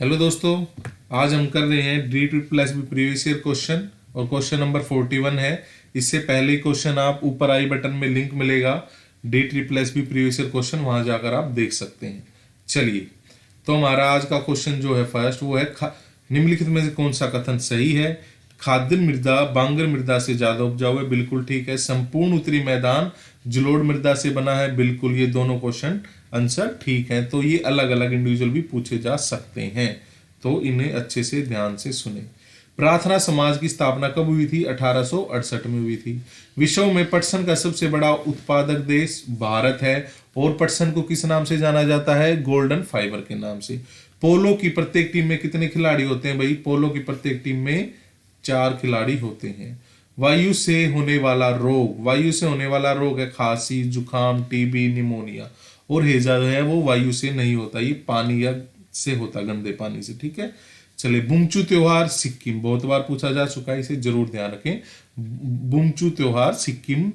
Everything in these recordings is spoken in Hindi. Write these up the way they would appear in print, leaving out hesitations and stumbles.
हेलो दोस्तों, आज हम कर रहे हैं D triple S B previous year question और क्वेश्चन नंबर 41 है। इससे पहले क्वेश्चन आप ऊपर आई बटन में लिंक मिलेगा D triple S B previous year question, वहां जाकर आप देख सकते हैं। चलिए, तो हमारा आज का क्वेश्चन जो है फर्स्ट वो है निम्नलिखित में से कौन सा कथन सही है। खाद्य मृदा बांगर मृदा से ज्यादा उपजाऊ है, बिल्कुल ठीक है। संपूर्ण उत्तरी मैदान जलोढ़ मृदा से बना है, बिल्कुल, ये दोनों क्वेश्चन आंसर ठीक है। तो ये अलग अलग इंडिविजुअल भी पूछे जा सकते हैं, तो इन्हें अच्छे से ध्यान से सुने। प्रार्थना समाज की स्थापना कब हुई थी? 1868 में हुई थी। विश्व में पटसन का सबसे बड़ा उत्पादक देश भारत है और पटसन को किस नाम से जाना जाता है? गोल्डन फाइबर के नाम से। पोलो की प्रत्येक टीम में कितने खिलाड़ी होते हैं भाई? पोलो की प्रत्येक टीम में 4 खिलाड़ी होते हैं। वायु से होने वाला रोग, वायु से होने वाला रोग है खांसी, जुकाम, टीबी, निमोनिया। और हैजा जो है वो वायु से नहीं होता, ये पानी या से होता, गंदे पानी से, ठीक है। चलिए, बुमचू त्योहार सिक्किम, बहुत बार पूछा जा चुका है, इसे जरूर ध्यान रखें। बुमचू त्योहार सिक्किम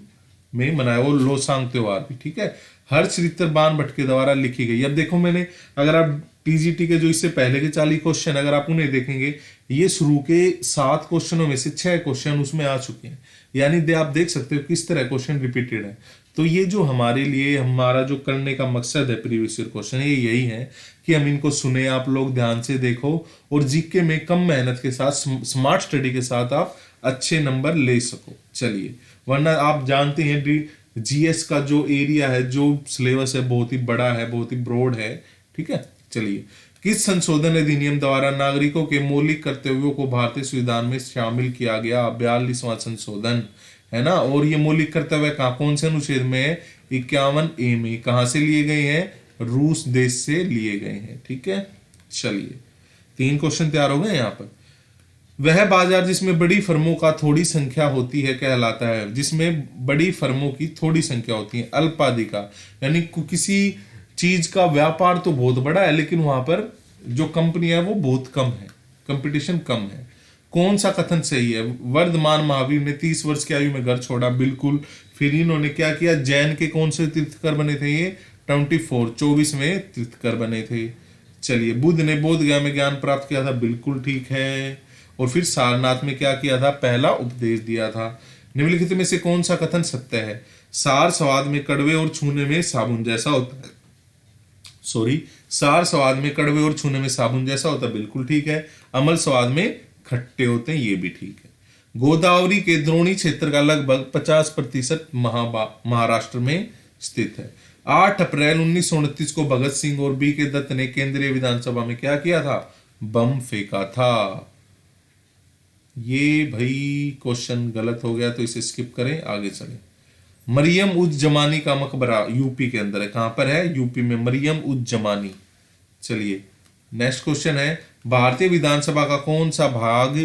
में मनाया, वो लोसांग त्योहार भी, ठीक है। हर्ष रितर बाण भट्ट के द्वारा लिखी गई। अब देखो, मैंने अगर आप टीजीटी के जो इससे पहले के 40 क्वेश्चन अगर आप उन्हें देखेंगे, ये शुरू के 7 क्वेश्चनों में से 6 क्वेश्चन उसमें आ चुके हैं। यानी आप देख सकते हो किस तरह क्वेश्चन रिपीटेड है। तो ये जो हमारे लिए हमारा जो करने का मकसद है प्रीवियस ईयर क्वेश्चन, ये यही है कि हम इनको सुने, आप लोग ध्यान से देखो और जीके में कम मेहनत के साथ, स्मार्ट स्टडी के साथ आप अच्छे नंबर ले सको। चलिए, वरना आप जानते हैं जीएस का जो एरिया है, जो सिलेबस है, बहुत ही बड़ा है, बहुत ही ब्रॉड है, ठीक है। चलिए, किस संशोधन अधिनियम द्वारा नागरिकों के मौलिक कर्तव्यों को भारतीय संविधान में शामिल किया गया? 42वां संशोधन है ना। और ये मौलिक कर्तव्य कहाँ, कौन से अनुच्छेद में है? 51A में। कहां से लिए गए हैं? रूस देश से लिए गए हैं, ठीक है। चलिए, 3 क्वेश्चन तैयार हो गए यहाँ पर। वह बाजार जिसमें बड़ी फर्मों का थोड़ी संख्या होती है कहलाता है? जिसमें बड़ी फर्मों की थोड़ी संख्या होती है, अल्पाधिका, यानी किसी चीज का व्यापार तो बहुत बड़ा है लेकिन वहां पर जो कंपनी है वो बहुत कम है, कंपटीशन कम है। कौन सा कथन सही है? वर्धमान महावीर ने 30 वर्ष की आयु में घर छोड़ा, बिल्कुल। फिर इन्होंने क्या किया? जैन के कौन से तीर्थकर बने थे? ये 24वें तीर्थकर बने थे। चलिए, बुद्ध ने बोध गया में ज्ञान प्राप्त किया था, बिल्कुल ठीक है। और फिर सारनाथ में क्या किया था? पहला उपदेश दिया था। निम्नलिखित में से कौन सा कथन सत्य है? सार स्वाद में कड़वे और छूने में साबुन जैसा होता है। सार स्वाद में कड़वे और छूने में साबुन जैसा होता है, बिल्कुल ठीक है। अमल स्वाद में खट्टे होते हैं, ये भी ठीक है। गोदावरी के द्रोणी क्षेत्र का लगभग 50% महाराष्ट्र में स्थित है। 8 अप्रैल 1929 को भगत सिंह और बी के दत्त ने केंद्रीय विधानसभा में क्या किया था? बम फेंका था। ये भाई क्वेश्चन गलत हो गया तो इसे स्किप करें, आगे चलें। मरियम उज जमानी का मकबरा यूपी के अंदर है। कहां पर है? यूपी में, मरियम उज जमानी। चलिए, नेक्स्ट क्वेश्चन है, भारतीय विधानसभा का कौन सा भाग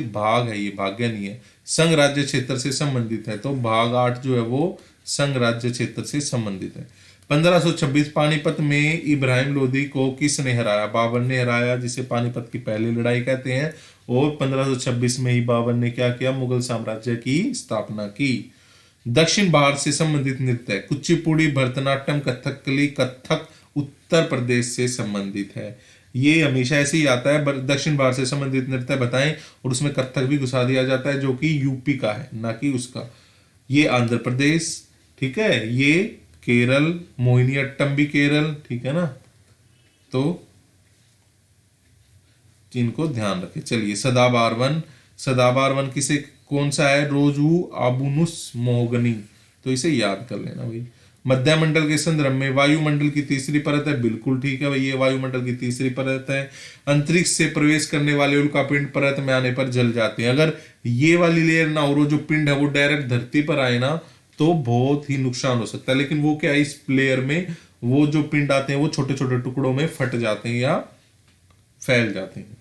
है? ये भाग्य नहीं है, संघ राज्य क्षेत्र से संबंधित है। तो भाग 8 जो है वो संघ राज्य क्षेत्र से संबंधित है। 1526 पानीपत में इब्राहिम लोदी को किसने हराया? बाबर ने हराया, जिसे पानीपत की पहली लड़ाई कहते हैं। और 1526 में ही बाबर ने क्या किया? मुगल साम्राज्य की स्थापना की। दक्षिण भारत से संबंधित नृत्य, कुचिपुड़ी, भरतनाट्यम, कथकली। कथक उत्तर प्रदेश से संबंधित है। ये हमेशा ऐसे ही आता है, दक्षिण भारत से संबंधित नृत्य बताएं और उसमें कथक भी घुसा दिया जाता है, जो कि यूपी का है, ना कि उसका। ये आंध्र प्रदेश, ठीक है। ये केरल, मोहिनीअट्टम भी केरल, ठीक है ना। तो इनको ध्यान रखें। चलिए, सदाबहार वन किसे, कौन सा है? रोजू आबुनुस मोहगनी, तो इसे याद कर लेना भाई। मध्यमंडल के संदर्भ में वायुमंडल की तीसरी परत है, बिल्कुल ठीक है भाई, ये वायुमंडल की तीसरी परत है। अंतरिक्ष से प्रवेश करने वाले उल्कापिंड परत में आने पर जल जाते हैं। अगर ये वाली लेयर ना हो, जो पिंड है वो डायरेक्ट धरती पर आए ना, तो बहुत ही नुकसान हो सकता है। लेकिन वो क्या है, इस लेयर में वो जो पिंड आते हैं वो छोटे छोटे टुकड़ों में फट जाते हैं या फैल जाते हैं।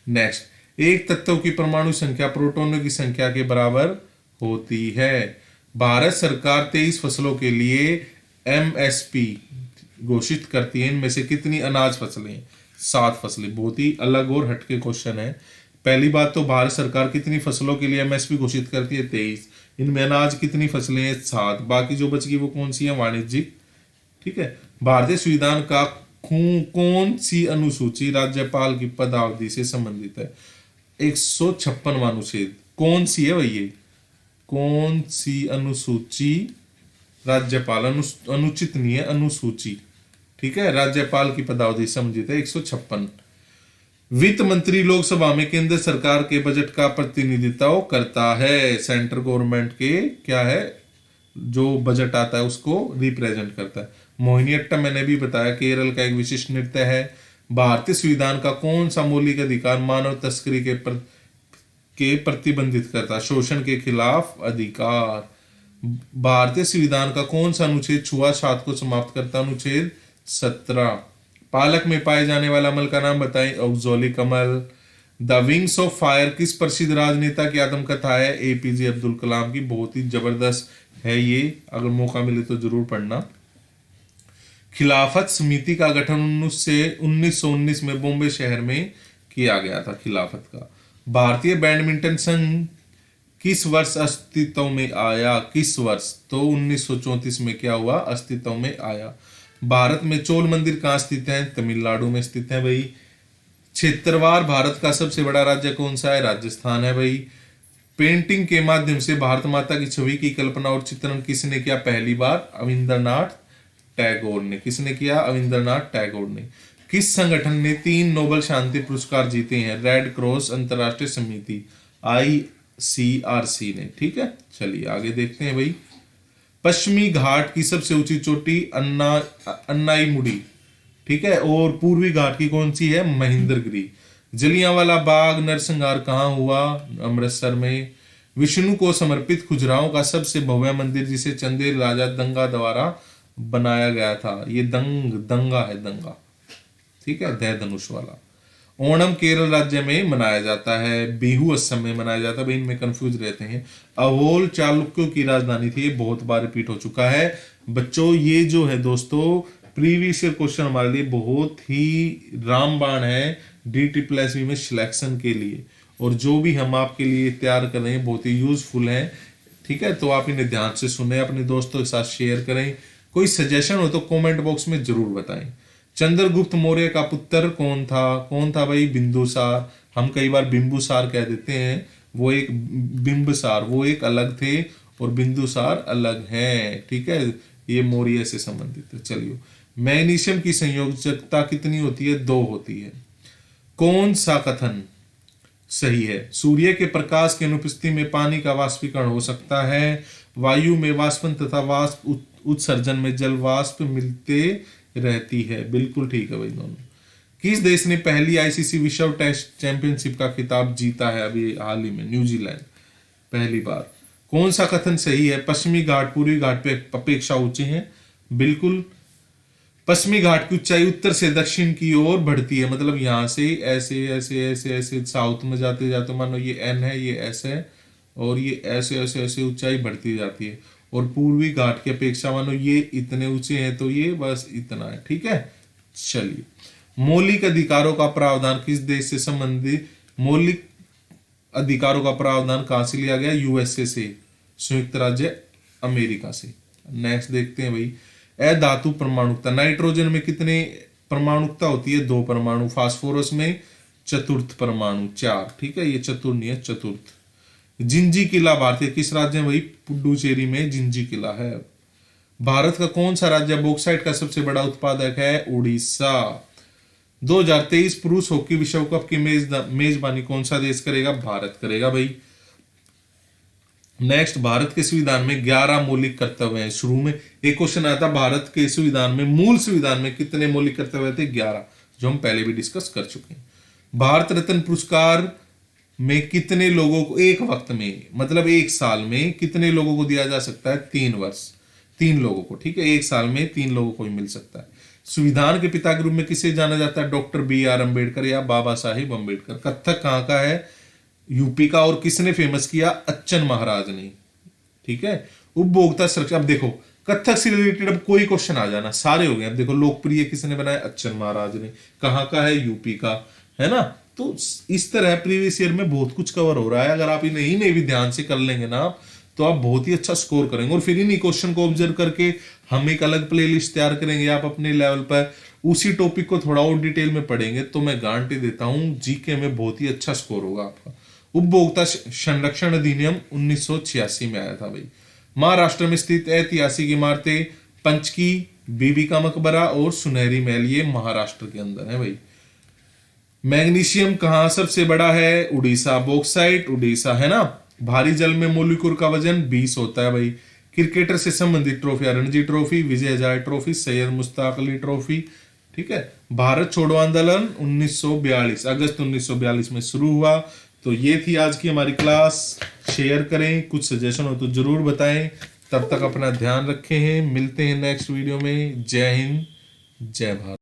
नेक्स्ट, एक तत्व की परमाणु संख्या प्रोटॉनों की संख्या के बराबर होती है। भारत सरकार 23 फसलों के लिए एमएसपी घोषित करती है। इनमें से कितनी अनाज फसलें? 7 फसलें। बहुत ही अलग और हटके क्वेश्चन है। पहली बात तो, भारत सरकार कितनी फसलों के लिए एमएसपी घोषित करती है? 23। इनमें अनाज कितनी फसलें हैं? 7। बाकी जो बच गई वो कौन सी है? वाणिज्यिक, ठीक है। भारतीय संविधान का कौन सी अनुसूची राज्यपाल की पदावधि से संबंधित है? 156वां अनुच्छेद। कौन सी है भाई ये? कौन सी अनुसूची राज्यपाल, अनुचित नहीं है, अनुसूची, ठीक है, राज्यपाल की पदावधि संबंधित है 156। वित्त मंत्री लोकसभा में केंद्र सरकार के बजट का प्रतिनिधित्व करता है। सेंट्रल गवर्नमेंट के क्या है, जो बजट आता है उसको रिप्रेजेंट करता है। मोहिनीअट्टम मैंने भी बताया, केरल का एक विशिष्ट नृत्य है। भारतीय संविधान का कौन सा मौलिक अधिकार मानव तस्करी के प्रतिबंधित करता है? शोषण के खिलाफ अधिकार। भारतीय संविधान का कौन सा अनुच्छेद छुआछूत को समाप्त करता है? अनुच्छेद 17। पालक में पाए जाने वाला अमल का नाम बताएं। औज़ोलिक अमल। द विंग्स ऑफ फायर किस प्रसिद्ध राजनेता की आत्मकथा है? एपीजे अब्दुल कलाम की। बहुत ही जबरदस्त है ये, अगर मौका मिले तो जरूर पढ़ना। खिलाफत समिति का गठन 1919 में बॉम्बे शहर में किया गया था। खिलाफत का। भारतीय बैडमिंटन संघ किस वर्ष अस्तित्व में आया? किस वर्ष? तो 1934 में क्या हुआ? अस्तित्व में आया। भारत में चोल मंदिर कहाँ स्थित है? तमिलनाडु में स्थित है भाई। क्षेत्रवार भारत का सबसे बड़ा राज्य कौन सा है? राजस्थान है भाई। पेंटिंग के माध्यम से भारत माता की छवि की कल्पना और चित्रण किसने किया पहली बार? अविंद्रनाथ टैगोर ने। किसने किया? अविंद्रनाथ टैगोर ने। किस संगठन ने 3 नोबेल शांति पुरस्कार जीते हैं? रेड क्रॉस अंतरराष्ट्रीय समिति, ICRC ने। ठीक है, चलिए आगे देखते हैं भाई। पश्चिमी घाट की सबसे ऊंची चोटी अन्नाईमुड़ी, ठीक है, और पूर्वी घाट की कौन सी है? महेंद्रगिरी। जलियांवाला बाग नरसंहार कहाँ हुआ? अमृतसर में। विष्णु को समर्पित खुजराहों का सबसे भव्य मंदिर जिसे चंदेल राजा दंगा द्वारा बनाया गया था, ये दंगा है, दंगा, ठीक है, दह धनुष वाला। ओणम केरल राज्य में मनाया जाता है, बिहू असम में मनाया जाता है, इनमें कंफ्यूज रहते हैं। अहोल चालुक्यों की राजधानी थी, ये बहुत बार रिपीट हो चुका है बच्चों। ये जो है दोस्तों प्रीवियस ईयर क्वेश्चन हमारे लिए बहुत ही रामबाण है DSSB में सिलेक्शन के लिए, और जो भी हम आपके लिए तैयार कर रहे हैं बहुत ही यूजफुल है। ठीक है, तो आप इन्हें ध्यान से सुने, अपने दोस्तों के साथ शेयर करें। कोई सजेशन हो तो कमेंट बॉक्स में जरूर बताएं। चंद्रगुप्त मौर्य का पुत्र कौन था? कौन था भाई? बिंदुसार। हम कई बार बिंबुसार कह देते हैं, वो एक बिंबसार, वो एक अलग थे और बिंदुसार अलग हैं। ठीक है, ये मौर्य से संबंधित है। चलिए, मैग्नीशियम की संयोजकता कितनी होती है? 2 होती है। कौन सा कथन सही है? सूर्य के प्रकाश की अनुपस्थिति में पानी का वाष्पीकरण हो सकता है। वायु में वाष्पन तथा वाष्प उत्सर्जन में जल वाष्प मिलते रहती है। बिल्कुल ठीक है भाई दोनों। किस देश ने पहली ICC विश्व टेस्ट चैंपियनशिप का खिताब जीता है? अभी हाल ही में न्यूजीलैंड, पहली बार। कौन सा कथन सही है? पश्चिमी घाट पूर्वी घाट पे अपेक्षा ऊंचे हैं। बिल्कुल, पश्चिमी घाट की ऊंचाई उत्तर से दक्षिण की ओर बढ़ती है, मतलब यहां से ऐसे ऐसे ऐसे ऐसे साउथ में जाते जाते, मानो ये N है, ये S है, और ये ऐसे ऐसे ऐसे ऊंचाई बढ़ती जाती है। और पूर्वी घाट की अपेक्षा मानो ये इतने ऊंचे हैं, तो ये बस इतना है। ठीक है, चलिए। मौलिक अधिकारों का प्रावधान किस देश से संबंधित? मौलिक अधिकारों का प्रावधान कहां से लिया गया? USA से, संयुक्त राज्य अमेरिका से। नेक्स्ट देखते हैं भाई। अधातु परमाणुकता, नाइट्रोजन में कितने परमाणुकता होती है? 2 परमाणु। फास्फोरस में चतुर्थ परमाणु 4। ठीक है, ये चतुर्थ नहीं है, चतुर्थ। जिंजी किला भारतीय किस राज्य में भाई? पुडुचेरी में जिंजी किला है। भारत का कौन सा राज्य बॉक्साइट का सबसे बड़ा उत्पादक है? उड़ीसा। 2023 पुरुष हॉकी विश्व कप की मेजबानी कौन सा देश करेगा? भारत करेगा भाई। नेक्स्ट, भारत के संविधान में 11 मौलिक कर्तव्य हैं। शुरू में एक क्वेश्चन आया था, भारत के संविधान में, मूल संविधान में कितने मौलिक कर्तव्य थे? 11, जो हम पहले भी डिस्कस कर चुके हैं। भारत रत्न पुरस्कार में कितने लोगों को एक वक्त में, मतलब एक साल में कितने लोगों को दिया जा सकता है? 3 वर्ष, 3 लोगों को। ठीक है, एक साल में 3 लोगों को ही मिल सकता है। संविधान के पिता के रूप में किसे जाना जाता है? डॉक्टर BR अम्बेडकर या बाबा साहिब अम्बेडकर। कथक कहाँ का है? यूपी का। और किसने फेमस किया? अच्चन महाराज ने। ठीक है, उपभोक्ता सुरक्षा। अब देखो, कथक से रिलेटेड अब कोई क्वेश्चन आ जाना, सारे हो गए। अब देखो, लोकप्रिय किसने बनाया? अच्चन महाराज ने। कहाँ का है? यूपी का, है ना। तो इस तरह प्रीवियस ईयर में बहुत कुछ कवर हो रहा है। अगर आप इन्हें भी ध्यान से कर लेंगे ना, तो आप बहुत ही अच्छा स्कोर करेंगे। और फिर इन्हीं क्वेश्चन को ऑब्जर्व करके हम एक अलग प्लेलिस्ट तैयार करेंगे, आप अपने लेवल पर उसी टॉपिक को थोड़ा और डिटेल में पढ़ेंगे तो मैं गारंटी देता हूं जीके में बहुत ही अच्छा स्कोर होगा आपका। उपभोक्ता संरक्षण अधिनियम 1986 में आया था भाई। महाराष्ट्र में स्थित ऐतिहासिक इमारतें पंचकी, बीबी का मकबरा और सुनहरी महल, ये महाराष्ट्र के अंदर है भाई। मैग्नीशियम कहाँ सबसे बड़ा है? उड़ीसा। बॉक्साइट उड़ीसा है ना। भारी जल में मोलिक्यूल का वजन 20 होता है भाई। क्रिकेटर से संबंधित trophy, Ranji trophy, Vijay Hazare trophy, Syed Mushtaq Ali trophy, ठीक है। भारत छोड़ो आंदोलन 1942 अगस्त 1942 में शुरू हुआ। तो ये थी आज की हमारी क्लास। शेयर करें, कुछ सजेशन हो तो जरूर बताएं। तब तक अपना ध्यान रखें। मिलते हैं नेक्स्ट वीडियो में। जय हिंद, जय भारत।